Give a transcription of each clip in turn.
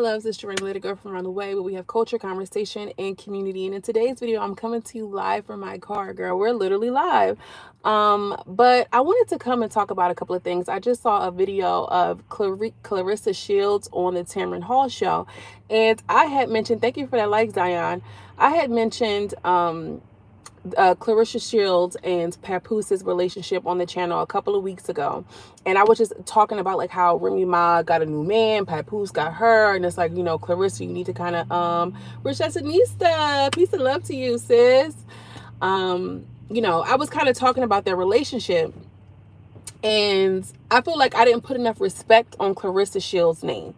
Loves this strange little girl from around the way, but we have culture, conversation, and community. And in today's video, I'm coming to you live from my car, girl. We're literally live. But I wanted to come and talk about a couple of things. I just saw a video of Claressa Shields on the Tamron Hall show, and I had mentioned, thank you for that like, Zion. I had mentioned Claressa Shields and Papoose's relationship on the channel a couple of weeks ago. And I was just talking about like how Remy Ma got a new man, Papoose got her, and it's like, you know, Claressa, you need to kind of Richardson-nista, peace and love to you, sis. You know, I was kind of talking about their relationship, and I feel like I didn't put enough respect on Claressa Shields' name.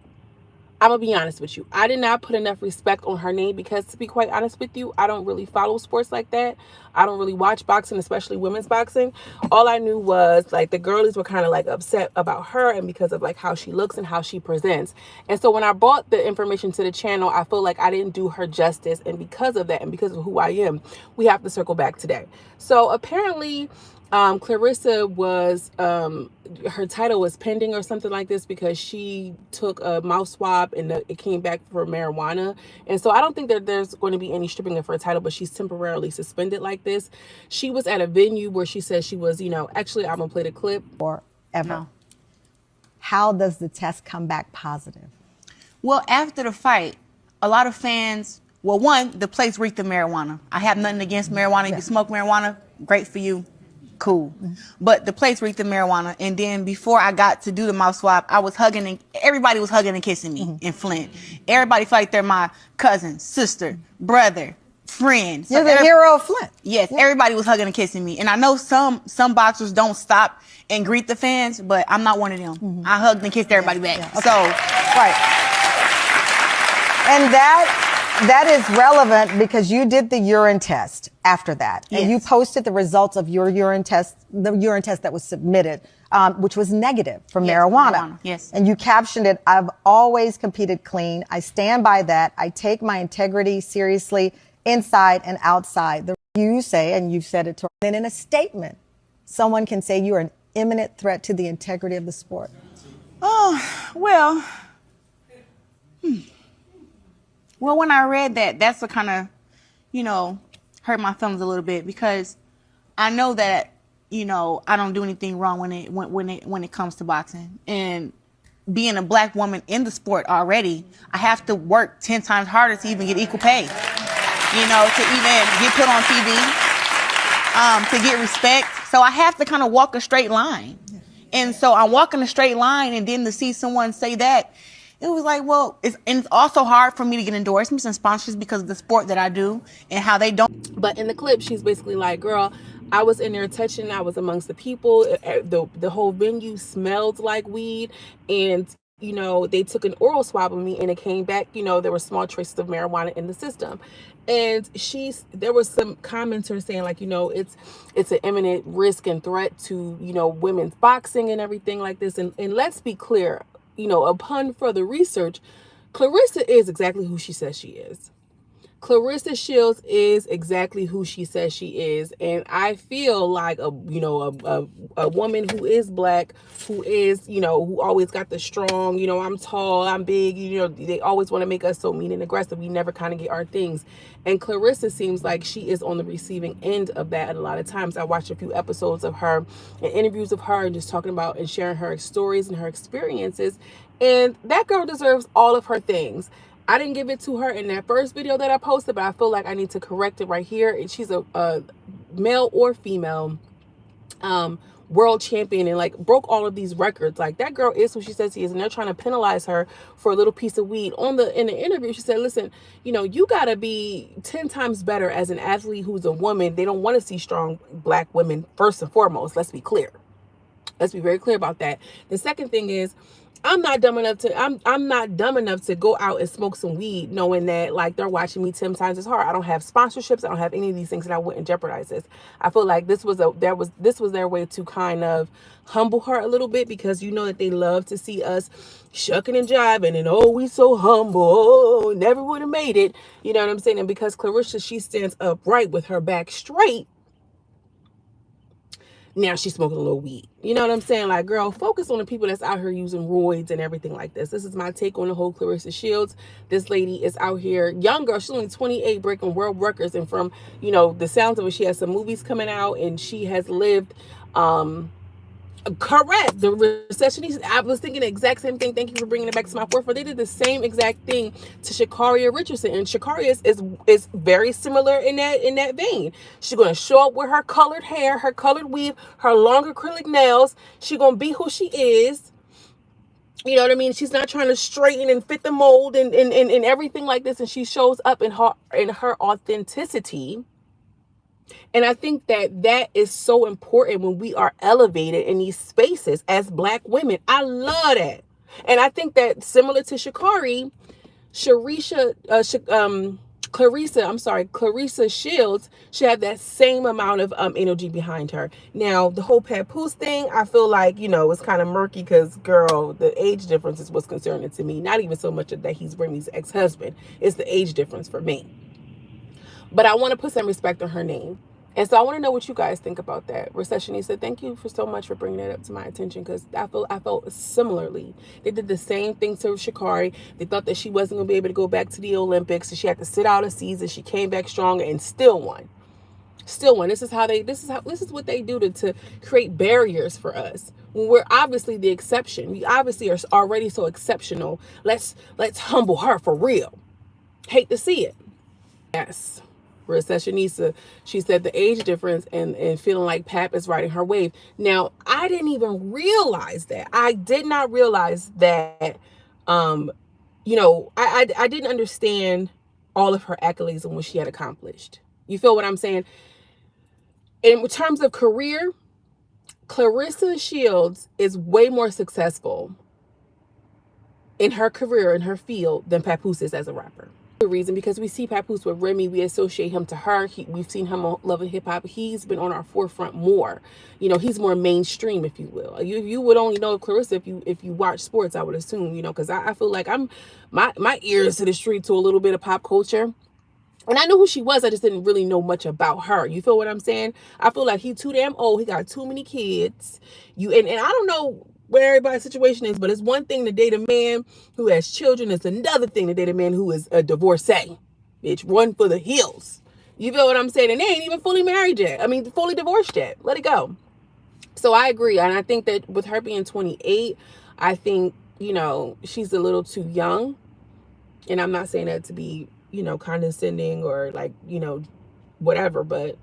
I'm gonna be honest with you. I did not put enough respect on her name because, to be quite honest with you, I don't really follow sports like that. I don't really watch boxing, especially women's boxing. All I knew was like the girlies were kind of like upset about her and because of like how she looks and how she presents. And so when I brought the information to the channel, I feel like I didn't do her justice. And because of that and because of who I am, we have to circle back today. So apparently, Claressa was, her title was pending or something like this because she took a mouth swab and it came back for marijuana. And so I don't think that there's going to be any stripping of her title, but she's temporarily suspended like this. She was at a venue where she said she was, you know, actually, I'm going to play the clip. Or ever. No. How does the test come back positive? Well, after the fight, a lot of fans, well, one, the place reeked of marijuana. I have nothing against marijuana. If you smoke marijuana, great for you. Cool. But the place reeked of marijuana. And then before I got to do the mouth swab, I was hugging and everybody was hugging and kissing me in Flint. Everybody felt like they're my cousin, sister, brother, friend. You're the hero of Flint. Yes, everybody was hugging and kissing me. And I know some boxers don't stop and greet the fans, but I'm not one of them. I hugged and kissed everybody back. Okay. So, right. And that is relevant because you did the urine test after that. And you posted the results of your urine test, the urine test that was submitted, which was negative for marijuana. Yes. And you captioned it, "I've always competed clean. I stand by that. I take my integrity seriously inside and outside." You say, and you've said it to her, and in a statement, someone can say you are an imminent threat to the integrity of the sport. Oh, well. Well, when I read that, that's what kind of, you know, hurt my feelings a little bit because I know that, you know, I don't do anything wrong when it comes to boxing. And being a black woman in the sport already, I have to work 10 times harder to even get equal pay, you know, to even get put on TV, to get respect. So I have to kind of walk a straight line. And so I'm walking a straight line, and then to see someone say that, it was like, well, it's also hard for me to get endorsements and sponsors because of the sport that I do and how they don't. But in the clip, she's basically like, girl, I was in there touching, I was amongst the people. The whole venue smelled like weed. And, you know, they took an oral swab of me and it came back, you know, there were small traces of marijuana in the system. And there was some commenters saying like, you know, it's an imminent risk and threat to, you know, women's boxing and everything like this. And let's be clear, you know, upon further research, Claressa is exactly who she says she is. Claressa Shields is exactly who she says she is. And I feel like a woman who is black, who is, you know, who always got the strong, you know, I'm tall, I'm big, you know, they always want to make us so mean and aggressive. We never kind of get our things. And Claressa seems like she is on the receiving end of that. And a lot of times I watch a few episodes of her and interviews of her and just talking about and sharing her stories and her experiences. And that girl deserves all of her things. I didn't give it to her in that first video that I posted, but I feel like I need to correct it right here. And she's a male or female world champion and like broke all of these records. Like that girl is who she says she is, and they're trying to penalize her for a little piece of weed. In the interview, she said, listen, you know, you got to be 10 times better as an athlete who's a woman. They don't want to see strong black women first and foremost. Let's be clear. Let's be very clear about that. The second thing is, I'm not dumb enough to go out and smoke some weed knowing that like they're watching me 10 times as hard. I don't have sponsorships. I don't have any of these things, and I wouldn't jeopardize this. I feel like this was their way to kind of humble her a little bit, because you know that they love to see us shucking and jiving and, oh, we so humble, oh, never would have made it. You know what I'm saying? And because Claressa, she stands upright with her back straight, Now she's smoking a little weed. You know what I'm saying? Like, girl, focus on the people that's out here using roids and everything like this. This is my take on the whole Claressa Shields. This lady is out here, young girl, she's only 28, breaking world records. And from, the sounds of it, she has some movies coming out and she has lived correct. The recessionist. I was thinking the exact same thing. Thank you for bringing it back to my forefront. They did the same exact thing to Sha'Carri Richardson, and Sha'Carri is very similar in that vein. She's gonna show up with her colored hair, her colored weave, her long acrylic nails. She's gonna be who she is. You know what I mean? She's not trying to straighten and fit the mold and everything like this. And she shows up in her authenticity. And I think that is so important when we are elevated in these spaces as Black women. I love that. And I think that similar to Sha'Carri, Claressa Shields should have that same amount of energy behind her. Now, the whole papoose thing, I feel like, it's kind of murky because, girl, the age difference is what's concerning to me. Not even so much that he's Remy's ex-husband. It's the age difference for me. But I want to put some respect on her name. And so I want to know what you guys think about that. Recessionista, thank you for so much for bringing that up to my attention, because I felt similarly. They did the same thing to Sha'Carri. They thought that she wasn't going to be able to go back to the Olympics, so she had to sit out a season. She came back stronger and still won. Still won. This is what they do to create barriers for us. When we're obviously the exception. We obviously are already so exceptional. Let's humble her for real. Hate to see it. Yes. Recessionista, she said the age difference and feeling like Pap is riding her wave. Now, I didn't even realize that. I did not realize that, I didn't understand all of her accolades and what she had accomplished. You feel what I'm saying? In terms of career, Claressa Shields is way more successful in her career, in her field, than Papoose is as a rapper. Reason, because we see Papoose with Remy, we associate him to her. We've seen him on Love and Hip Hop. He's been on our forefront more. He's more mainstream, if you will. You would only know Claressa if you watch sports, I would assume. Because I feel like my ears to the street to a little bit of pop culture. And I knew who she was. I just didn't really know much about her. You feel what I'm saying? I feel like he's too damn old. He got too many kids. And I don't know where everybody's situation is, but it's one thing to date a man who has children. It's another thing to date a man who is a divorcee. Bitch, run for the hills. You feel what I'm saying? And they ain't even fully married yet. I mean, fully divorced yet. Let it go. So I agree. And I think that with her being 28, I think, she's a little too young. And I'm not saying that to be, condescending or like, whatever, but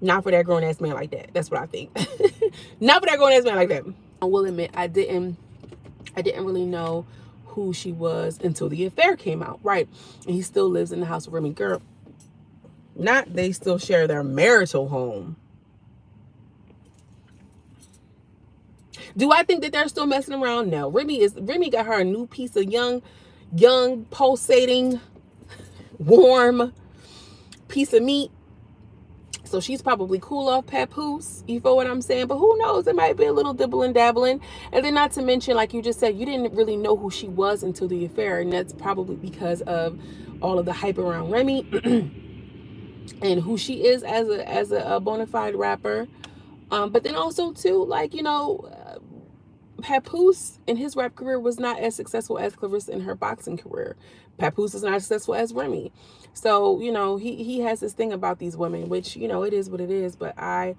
not for that grown ass man like that. That's what I think. Not for that grown ass man like that. I will admit I didn't really know who she was until the affair came out, right? And he still lives in the house with Remy. Girl, not they still share their marital home. Do I think that they're still messing around? No. Remy got her a new piece of young, pulsating, warm piece of meat. So she's probably cool off Papoose. You feel what I'm saying? But who knows? It might be a little dibbling dabbling. And then not to mention, like you just said, you didn't really know who she was until the affair. And that's probably because of all of the hype around Remy and who she is as a bona fide rapper. But then also too, like, Papoose in his rap career was not as successful as Claressa in her boxing career. Papoose is not as successful as Remy. So, he has this thing about these women, which, it is what it is. But I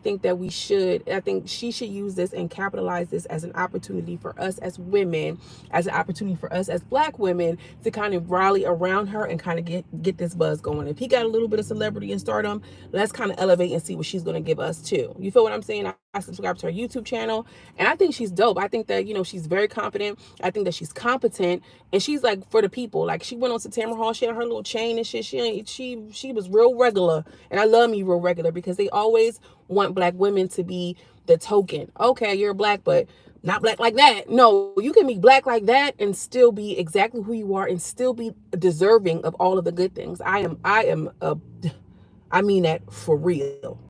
think that I think she should use this and capitalize this as an opportunity for us as women, as an opportunity for us as Black women to kind of rally around her and kind of get this buzz going. If he got a little bit of celebrity and stardom, let's kind of elevate and see what she's going to give us too. You feel what I'm saying? I subscribe to her YouTube channel and I think she's dope. I think that, she's very confident. I think that she's competent and she's like for the people. Like she went on to Tamron, she had her little chain and shit. She was real regular. And I love me real regular because they always want Black women to be the token. Okay, you're Black, but not Black like that. No, you can be Black like that and still be exactly who you are and still be deserving of all of the good things. I mean that for real.